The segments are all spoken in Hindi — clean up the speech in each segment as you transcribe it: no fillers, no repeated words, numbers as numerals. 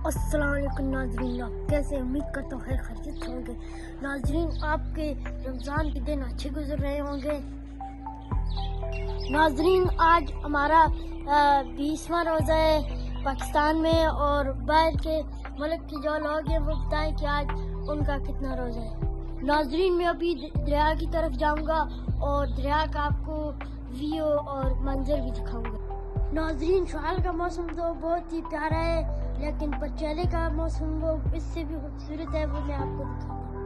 अस्सलाम वालेकुम नाजरीन, आप कैसे? उम्मीद करता हूँ खैर खैरियत से होंगे। नाजरीन, आपके रमज़ान के दिन अच्छे गुजर रहे होंगे। नाजरीन, आज हमारा 20वां रोज़ा है पाकिस्तान में, और बाहर के मुल्क के जो लोग हैं वो बताएं कि आज उनका कितना रोज़ा है। नाजरीन, मैं अभी दरिया की तरफ जाऊंगा और दरिया का आपको व्यू और मंजर भी दिखाऊंगा। नाजरीन, शाल का मौसम तो बहुत ही प्यारा है, लेकिन पचेले का मौसम वो इससे भी खूबसूरत है, वो मैं आपको दिखाऊंगा।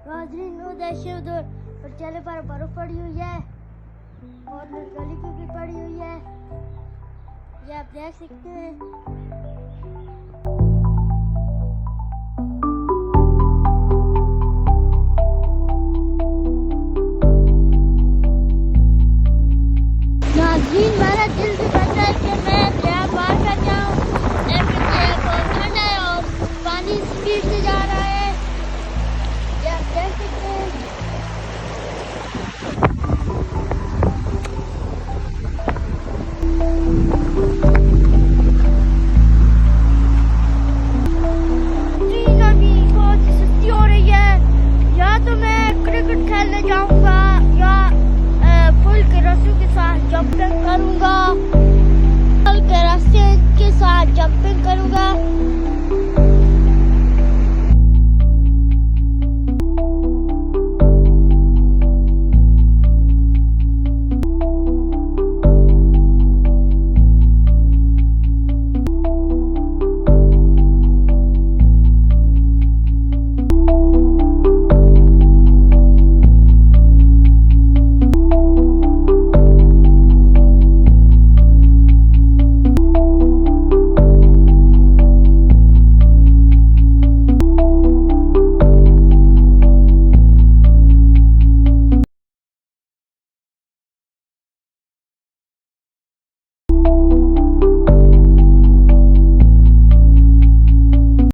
नाजरीन, वो देखिए उधर पचेले पर बर्फ पड़ी हुई है और गली पे भी पड़ी हुई है, ये आप देख सकते हैं।